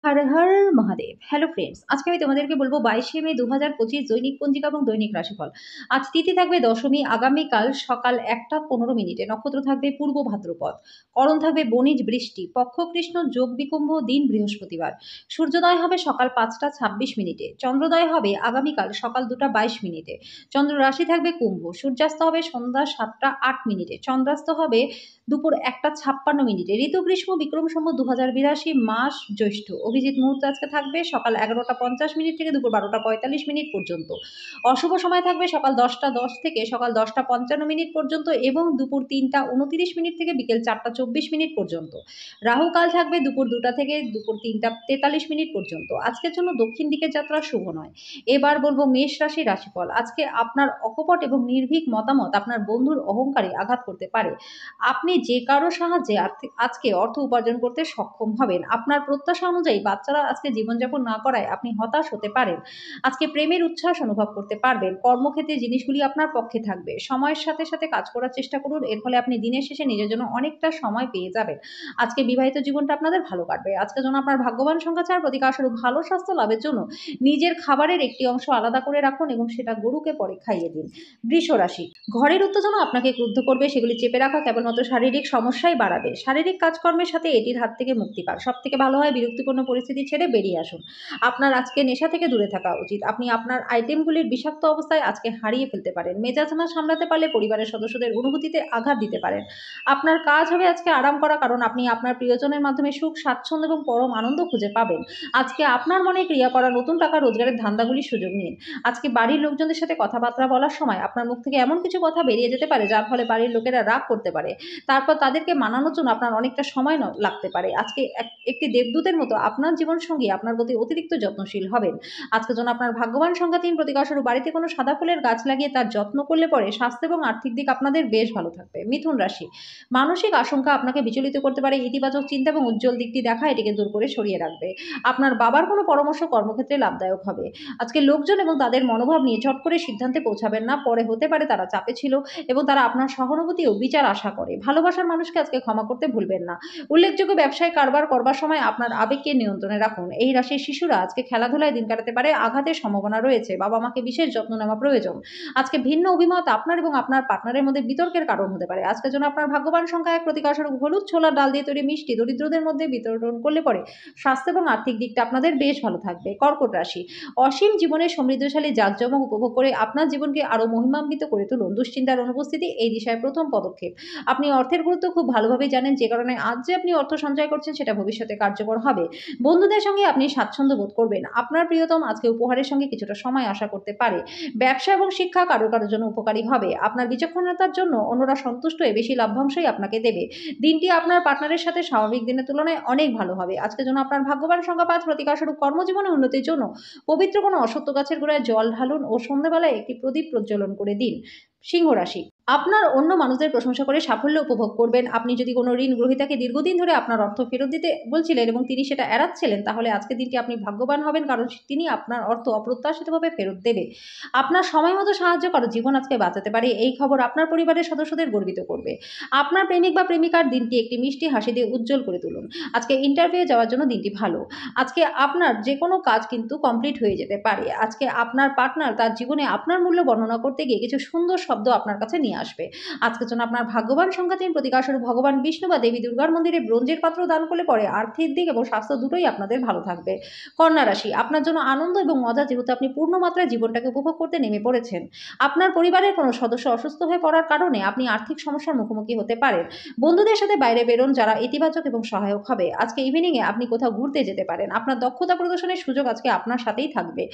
Har Har Mahadev. Hello friends, আজকে আমি তোমাদেরকে বলবো 22শে মে 2025 দৈনিক পঞ্জিকা এবং দৈনিক রাশিফল। আজ তিথি থাকবে দশমী, আগামীকাল সকাল 1টা 15 মিনিটে, নক্ষত্র থাকবে পূর্ব ভাদ্রপদ, করণ থাকবে বণিজ বৃষ্টি, পক্ষ কৃষ্ণ, যোগ বিকুম্ভ, দিন বৃহস্পতিবার। সূর্যোদয় হবে সকাল 5টা 26 মিনিটে, চন্দ্রোদয় হবে আগামীকাল সকাল 2টা 22 মিনিটে। চন্দ্র রাশি থাকবে কুম্ভ, সূর্যাস্ত হবে সন্ধ্যা 7টা 8 মিনিটে, চন্দ্রাস্ত হবে দুপুর 1টা 56 মিনিটে। ঋতু গ্রীষ্ম, বিক্রম সম্বত 2082, মাস জ্যৈষ্ঠ। অভিজিৎ মুহূর্ত আজকে থাকবে সকাল 11টা 50 মিনিট থেকে দুপুর 12টা 45 মিনিট পর্যন্ত। অশুভ সময় থাকবে সকাল 10টা 10 থেকে সকাল 10টা 55 মিনিট পর্যন্ত এবং দুপুর 3টা 29 মিনিট থেকে বিকেল 4টা 24 মিনিট পর্যন্ত। রাহু কাল থাকবে দুপুর 2টা থেকে দুপুর 3টা 43 মিনিট পর্যন্ত। আজকের জন্য দক্ষিণ দিকের যাত্রা শুভ নয়। এবার বলবো মেষ রাশির রাশিফল। আজকে আপনার অকপট এবং নির্ভীক মতামত আপনার বন্ধুর অহংকারে আঘাত করতে পারে। আপনি যে কারো সাহায্যে আজকে অর্থ উপার্জন করতে সক্ষম হবেন। আপনার প্রত্যাশা অনুযায়ী বাচ্চারা আজকে জীবনযাপন না করায় আপনি হতাশ হতে পারেন। আজকে প্রেমের উচ্ছ্বাস অনুভব করতে পারবেন। কর্মক্ষেত্রে জিনিসগুলি আপনার পক্ষে থাকবে। সময়ের সাথে সাথে কাজ করার চেষ্টা করুন, এর ফলে আপনি দিনের শেষে নিজের জন্য অনেকটা সময় পেয়ে যাবেন। আজকে বিবাহিত জীবনটা আপনাদের ভালো কাটবে। আজকের জন্য আপনার ভাগ্যবান সংখ্যা 4, প্রতিকারস্বরূপ ভালো স্বাস্থ্য লাভের জন্য নিজের খাবারের একটি অংশ আলাদা করে রাখুন এবং সেটা গরুকে পরে খাইয়ে দিন। বৃষ রাশি, ঘরের উত্তেজনা আপনাকে ক্রুদ্ধ করবে, সেগুলি চেপে রাখা কেবলমাত্র শারীরিক সমস্যাই বাড়াবে। শারীরিক কাজকর্মের সাথে এটির হাত থেকে মুক্তি পান। সব থেকে ভালো হয় বিরক্তিপূর্ণ পরিস্থিতি ছেড়ে বেরিয়ে আসুন। আপনার আজকে নেশা থেকে দূরে থাকা উচিত। আপনি আপনার আইটেমগুলির বিষাক্ত অবস্থায় আজকে হারিয়ে ফেলতে পারেন। মেজাজ না সামলাতে পারলে পরিবারের সদস্যদের অনুভূতিতে আঘাত দিতে পারেন। আপনার কাজ হবে আজকে আরাম করা, কারণ আপনি আপনার প্রিয়জনের মাধ্যমে সুখ, স্বাচ্ছন্দ্য এবং পরম আনন্দ খুঁজে পাবেন। আজকে আপনার মনে ক্রিয়া করা নতুন টাকা রোজগারের ধান্দাগুলির সুযোগ নিন। আজকে বাড়ির লোকজনদের সাথে কথাবার্তা বলার সময় আপনার মুখ থেকে এমন কিছু কথা বেরিয়ে যেতে পারে যার ফলে বাড়ির লোকেরা রাগ করতে পারে। তারপর তাদেরকে মানানোর জন্য আপনার অনেকটা সময় লাগতে পারে। আজকে একটি দেবদূতের মতো আপনার জীবনসঙ্গী আপনার প্রতি অতিরিক্ত যত্নশীল হবেন। আজকের জন্য আপনার ভাগ্যবান সংখ্যা 3, প্রতিকারস্বরূপ বাড়িতে কোনো সাদা ফুলের গাছ লাগিয়ে তার যত্ন করলে পরে স্বাস্থ্য এবং আর্থিক দিক আপনাদের বেশ ভালো থাকবে। মিথুন রাশি, মানসিক আশঙ্কা আপনাকে বিচলিত করতে পারে। ইতিবাচক চিন্তা এবং উজ্জ্বল দিকটি দেখা এটিকে দূর করে সরিয়ে রাখবে। আপনার বাবার কোনো পরামর্শ কর্মক্ষেত্রে লাভদায়ক হবে। আজকে লোকজন এবং তাদের মনোভাব নিয়ে চট করে সিদ্ধান্তে পৌঁছাবেন না। পরে হতে পারে তারা চাপে ছিল এবং তারা আপনার সহানুভূতি ও বিচার আশা করে। ভালোবাসার মানুষকে আজকে ক্ষমা করতে ভুলবেন না। উল্লেখযোগ্য ব্যবসায় কারবার করবার সময় আপনার আবেগকে নিয়ন্ত্রণে রাখুন। এই রাশির শিশুরা আজকে খেলাধুলায় দিন কাটাতে পারে। আঘাতের সম্ভাবনা রয়েছে। বাবা মাকে বিশেষ যত্ন নেওয়া প্রয়োজন। আজকে ভিন্ন অভিমত আপনার এবং আপনার পার্টনারের মধ্যে বিতর্কের কারণ হতে পারে। আজকের জন্য আপনার ভাগ্যবান সংখ্যা 1, প্রতিকারস্বরূপ হলুদ ছোলার ডাল দিয়ে তৈরি মিষ্টি দরিদ্রদের মধ্যে বিতরণ করলে পরে স্বাস্থ্য এবং আর্থিক দিকটা আপনাদের বেশ ভালো থাকবে। কর্কট রাশি, অসীম জীবনের সমৃদ্ধশালী জাঁকজমক উপভোগ করে আপনার জীবনকে আরো মহিমান্বিত করে তুলুন। দুশ্চিন্তার অনুপস্থিতি এই দিশায় প্রথম পদক্ষেপ। আপনি অর্থের গুরুত্ব খুব ভালোভাবেই জানেন, যে কারণে আজ যে আপনি অর্থ সঞ্চয় করছেন সেটা ভবিষ্যতে কার্যকর হবে। বন্ধুদের সঙ্গে আপনি স্বাচ্ছন্দ্য বোধ করবেন। আপনার প্রিয়তম আজকে উপহারের সঙ্গে কিছুটা সময় আশা করতে পারে। ব্যবসা এবং শিক্ষা কারোর জন্য উপকারী হবে। আপনার বিচক্ষণতার জন্য অন্যরা সন্তুষ্ট হয়ে বেশি লভ্যাংশই আপনাকে দেবে। দিনটি আপনার পার্টনারের সাথে স্বাভাবিক দিনের তুলনায় অনেক ভালো হবে। আজকের জন্য আপনার ভাগ্যবান সংখ্যা 5, প্রতিকারস্বরূপ কর্মজীবনে উন্নতির জন্য পবিত্র কোনো অশ্বত্থ গাছের গোড়ায় জল ঢালুন ও সন্ধ্যাবেলায় একটি প্রদীপ প্রজ্বলন করে দিন। সিংহ রাশি, আপনার অন্য মানুষদের প্রশংসা করে সাফল্য উপভোগ করবেন। আপনি যদি কোনো ঋণ গ্রহীতাকে দীর্ঘদিন ধরে আপনার অর্থ ফেরত দিতে বলছিলেন এবং তিনি সেটা এড়াচ্ছিলেন, তাহলে আজকের দিনটি আপনি ভাগ্যবান হবেন, কারণ তিনি আপনার অর্থ অপ্রত্যাশিতভাবে ফেরত দেবে। আপনার সময় মতো সাহায্য করা জীবন আজকে বাঁচাতে পারে। এই খবর আপনার পরিবারের সদস্যদের গর্বিত করবে। আপনার প্রেমিক বা প্রেমিকার দিনটি একটি মিষ্টি হাসি দিয়ে উজ্জ্বল করে তুলুন। আজকে ইন্টারভিউ যাওয়ার জন্য দিনটি ভালো। আজকে আপনার যে কোনো কাজ কিন্তু কমপ্লিট হয়ে যেতে পারে। আজকে আপনার পার্টনার তার জীবনে আপনার মূল্য বর্ণনা করতে গিয়ে কিছু সুন্দর শব্দ আপনার কাছে নিয়ে আসবে। আজকের জন্য আপনার ভাগ্যবান সংখ্যা 3, প্রতিকারস্বরূপ ভগবান বিষ্ণু বা দেবী দুর্গার মন্দিরে ব্রোঞ্জের পাত্র দান করলে পরে আর্থিক দিক এবং স্বাস্থ্য দুটোই আপনাদের ভালো থাকবে। কন্যা রাশি, আপনার জন্য আনন্দ এবং মজা, যেহেতু আপনি পূর্ণ মাত্রায় জীবনটাকে উপভোগ করতে নেমে পড়েছেন। আপনার পরিবারের কোনো সদস্য অসুস্থ হয়ে পড়ার কারণে আপনি আর্থিক সমস্যার মুখোমুখি হতে পারেন। বন্ধুদের সাথে বাইরে বেরোন যারা ইতিবাচক এবং সহায়ক হবে। আজকে ইভিনিংয়ে আপনি কোথাও ঘুরতে যেতে পারেন। আপনার দক্ষতা প্রদর্শনের সুযোগ আজকে আপনার সাথেই থাকবে।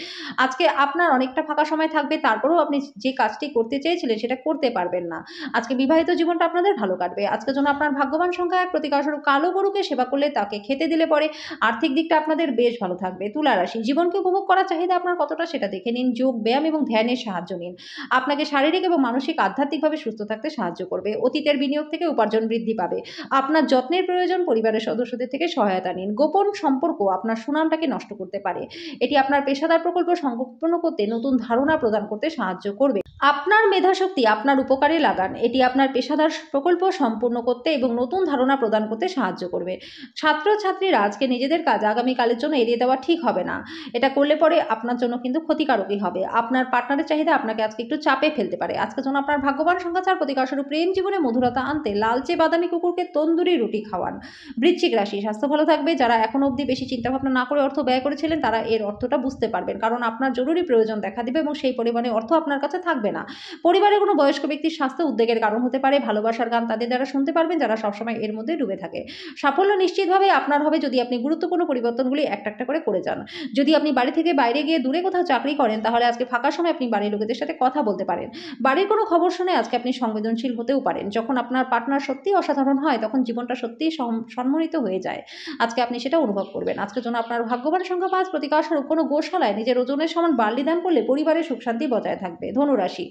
আজকে আপনার অনেকটা ফাঁকা সময় থাকবে, তারপরেও আপনি যে কাজটি করতে চেয়েছিলেন সেটা করতে পারবেন না। আজকে বিবাহিত জীবনটা আপনাদের ভালো কাটবে। আজকের জন্য আপনার ভাগ্যবান সংখ্যা 1, প্রতিকারস্বরূপ কালো গরুকে সেবা করলে তাকে খেতে দিলে পরে আর্থিক দিকটা আপনাদের বেশ ভালো থাকবে। তুলা রাশি, জীবনকে উপভোগ করার চাহিদা আপনার কতটা সেটা দেখে নিন। যোগ ব্যায়াম এবং ধ্যানের সাহায্য নিন। আপনাকে শারীরিক এবং মানসিক আধ্যাত্মিকভাবে সুস্থ থাকতে সাহায্য করবে। অতীতের বিনিয়োগ থেকে উপার্জন বৃদ্ধি পাবে। আপনার যত্নের প্রয়োজন, পরিবারের সদস্যদের থেকে সহায়তা নিন। গোপন সম্পর্ক আপনার সুনামটাকে নষ্ট করতে পারে। এটি আপনার পেশাদার প্রকল্প সম্পূর্ণ করতে নতুন ধারণা প্রদান করতে সাহায্য করবে। আপনার মেধাশক্তি আপনার উপকারে লাগান। এটি আপনার পেশাদার প্রকল্প সম্পূর্ণ করতে এবং নতুন ধারণা প্রদান করতে সাহায্য করবে। ছাত্রছাত্রীরা আজকে নিজেদের কাজ আগামীকালের জন্য এড়িয়ে দেওয়া ঠিক হবে না। এটা করলে পরে আপনার জন্য কিন্তু ক্ষতিকারকই হবে। আপনার পার্টনারের চাহিদা আপনাকে আজকে একটু চাপে ফেলতে পারে। আজকের জন্য আপনার ভাগ্যবান সংখ্যা ৪, প্রতিকারস্বরূপ প্রেম জীবনে মধুরতা আনতে লালচে বাদামি কুকুরকে তন্দুরি রুটি খাওয়ান। বৃশ্চিক রাশি, স্বাস্থ্য ভালো থাকবে। যারা এখনো অবধি বেশি চিন্তাভাবনা না করে অর্থ ব্যয় করেছিলেন তারা এর অর্থটা বুঝতে পারবেন, কারণ আপনার জরুরি প্রয়োজন দেখা দিবে এবং সেই পরিমাণে অর্থ আপনার কাছে থাকবে না। পরিবারের কোনো বয়স্ক ব্যক্তির স্বাস্থ্য উদ্বেগের কারণ হতে পারে। ভালোবাসার গান তাদের দ্বারা শুনতে পারবেন যারা সবসময় এর মধ্যে ডুবে থাকে। সাফল্য নিশ্চিতভাবে আপনার হবে যদি আপনি গুরুত্বপূর্ণ পরিবর্তনগুলি একটা একটা করে যান। যদি আপনি বাড়ি থেকে বাইরে গিয়ে দূরে কোথাও চাকরি করেন তাহলে আজকে ফাঁকা সময় আপনি বাড়ির লোকেদের সাথে কথা বলতে পারেন। বাড়ির কোনো খবর শুনে আজকে আপনি সংবেদনশীল হতেও পারেন। যখন আপনার পার্টনার সত্যিই অসাধারণ হয় তখন জীবনটা সত্যিই সম্মানিত হয়ে যায়। আজকে আপনি সেটা অনুভব করবেন। আজকের জন্য আপনার ভাগ্যবান সংখ্যা ৫, প্রতিকারস্বরূপ কোনো গোশালায় নিজের ওজনের সমান বার্লি দান করলে পরিবারের সুখ শান্তি বজায় থাকবে। ধনুরাশি,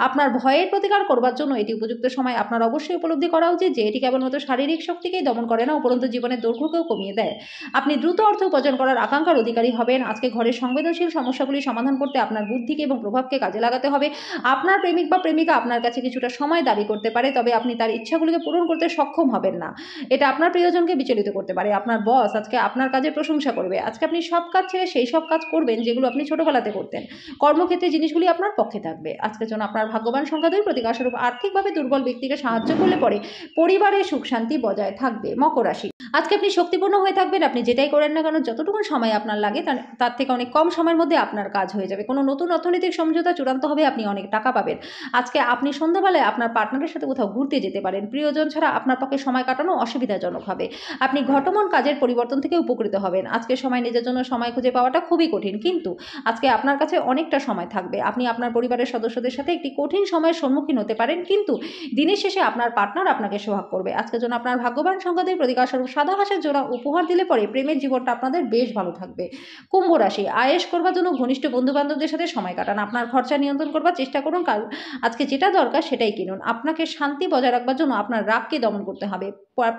আপনার ভয়ের প্রতিকার করবার জন্য এটি উপযুক্ত সময়। আপনার অবশ্যই উপলব্ধি করা উচিত যে এটি কেবলমাত্র শারীরিক শক্তিকেই দমন করে না, উপরন্তু জীবনের দৈর্ঘ্যকেও কমিয়ে দেয়। আপনি দ্রুত অর্থ উপার্জন করার আকাঙ্ক্ষার অধিকারী হবেন। আজকে ঘরের সংবেদনশীল সমস্যাগুলি সমাধান করতে আপনার বুদ্ধিকে এবং প্রভাবকে কাজে লাগাতে হবে। আপনার প্রেমিক বা প্রেমিকা আপনার কাছে কিছুটা সময় দাবি করতে পারে, তবে আপনি তার ইচ্ছাগুলিকে পূরণ করতে সক্ষম হবেন না। এটা আপনার প্রিয়জনকে বিচলিত করতে পারে। আপনার বস আজকে আপনার কাজের প্রশংসা করবে। আজকে আপনি সব কাজ ছেড়ে সেই সব কাজ করবেন যেগুলো আপনি ছোটবেলাতে করতেন। কর্মক্ষেত্রে জিনিসগুলি আপনার পক্ষে থাকবে। আজকের জন্য আপনার ভাগ্যবান সংখ্যা ২, প্রতিকারস্বরূপ আর্থিকভাবে দুর্বল ব্যক্তিকে সাহায্য করলে পরে পরিবারের সুখ শান্তি বজায় থাকবে। মকর রাশি, আজকে আপনি শক্তিপূর্ণ হয়ে থাকবেন। আপনি যেটাই করেন না কেন, যতটুকু সময় আপনার লাগে তার থেকে অনেক কম সময়ের মধ্যে আপনার কাজ হয়ে যাবে। কোনো নতুন অর্থনৈতিক সমঝোতা চূড়ান্ত হবে, আপনি অনেক টাকা পাবেন। আজকে আপনি সন্ধ্যাবেলায় আপনার পার্টনারের সাথে কোথাও ঘুরতে যেতে পারেন। প্রিয়জন ছাড়া আপনার পক্ষে সময় কাটানো অসুবিধাজনক হবে। আপনি ঘটমান কাজের পরিবর্তন থেকে উপকৃত হবেন। আজকে সময় নিজের জন্য সময় খুঁজে পাওয়াটা খুবই কঠিন, কিন্তু আজকে আপনার কাছে অনেকটা সময় থাকবে। আপনি আপনার পরিবারের সদস্যদের সাথে একটি কঠিন সময়ের সম্মুখীন হতে পারেন, কিন্তু দিনের শেষে আপনার পার্টনার আপনাকে সোহাগ করবে। আজকের জন্য আপনার ভাগ্যবান সংখ্যা ২, প্রতিকারস্বরূপ সাদা হাঁসের জোড়া উপহার দিলে পরে প্রেমের জীবনটা আপনাদের বেশ ভালো থাকবে। কুম্ভ রাশি, আয়েশ করবার জন্য ঘনিষ্ঠ বন্ধু বান্ধবদের সাথে সময় কাটান। আপনার খরচা নিয়ন্ত্রণ করবার চেষ্টা করুন, কারণ আজকে যেটা দরকার সেটাই কিনুন। আপনাকে শান্তি বজায় রাখবার জন্য আপনার রাগকে দমন করতে হবে।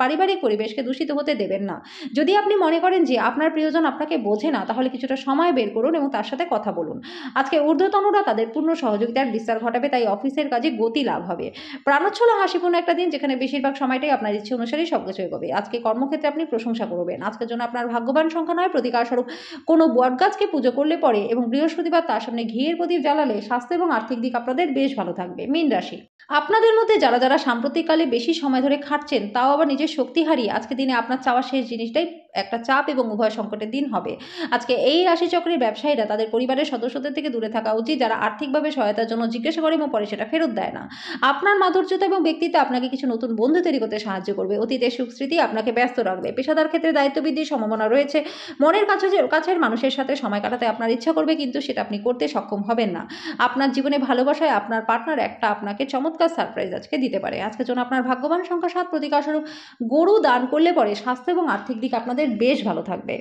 পারিবারিক পরিবেশকে দূষিত হতে দেবেন না। যদি আপনি মনে করেন যে আপনার প্রিয়জন আপনাকে বোঝে না, তাহলে কিছুটা সময় বের করুন এবং তার সাথে কথা বলুন। আজকে ঊর্ধ্বতনরা তাদের পূর্ণ সহযোগিতার বিস্তার ঘটাবে, তাই অফিসের কাজে গতি লাভ হবে। প্রাণোচ্ছল হাসিপূর্ণ একটা দিন, যেখানে বেশিরভাগ সময়টাই আপনার ইচ্ছে অনুসারেই সবকিছু এগোবে। আজকে কর্মক্ষেত্রে আপনি প্রশংসা করবেন। আজকের জন্য আপনার ভাগ্যবান সংখ্যা ৯, প্রতিকারস্বরূপ কোনো বটগাছকে পুজো করলে পরে এবং বৃহস্পতিবার তার সামনে ঘিয়ের প্রদীপ জ্বালালে স্বাস্থ্য এবং আর্থিক দিক আপনাদের বেশ ভালো থাকবে। মীন রাশি, আপনাদের মধ্যে যারা যারা সাম্প্রতিককালে বেশি সময় ধরে খাটছেন, তাও আবার নিজের শক্তি হারিয়ে, আজকে দিনে আপনার চাওয়া শেষ জিনিসটাই একটা চাপ এবং উভয় সংকটের দিন হবে। আজকে এই রাশিচক্রের ব্যবসায়ীরা তাদের পরিবারের সদস্যদের থেকে দূরে থাকা উচিত, যারা আর্থিকভাবে সহায়তার জন্য জিজ্ঞাসা করে এবং পরে সেটা ফেরত দেয় না। আপনার মাধুর্যতা এবং ব্যক্তিত্ব আপনাকে কিছু নতুন বন্ধু তৈরি করতে সাহায্য করবে। অতীতের সুখস্মৃতি আপনাকে ব্যস্ত রাখবে। পেশাদার ক্ষেত্রে দায়িত্ব বৃদ্ধির সম্ভাবনা রয়েছে। মনের কাছের মানুষের সাথে সময় কাটাতে আপনার ইচ্ছা করবে, কিন্তু সেটা আপনি করতে সক্ষম হবেন না। আপনার জীবনে ভালোবাসায় আপনার পার্টনার একটা আপনাকে চমৎকার সারপ্রাইজ আজকে দিতে পারে। আজকের জন্য আপনার ভাগ্যবান সংখ্যা ৭, প্রতিকারস্বরূপ গরু দান করলে পরে স্বাস্থ্য এবং আর্থিক দিক আপনাদের বেশ ভালো থাকবে।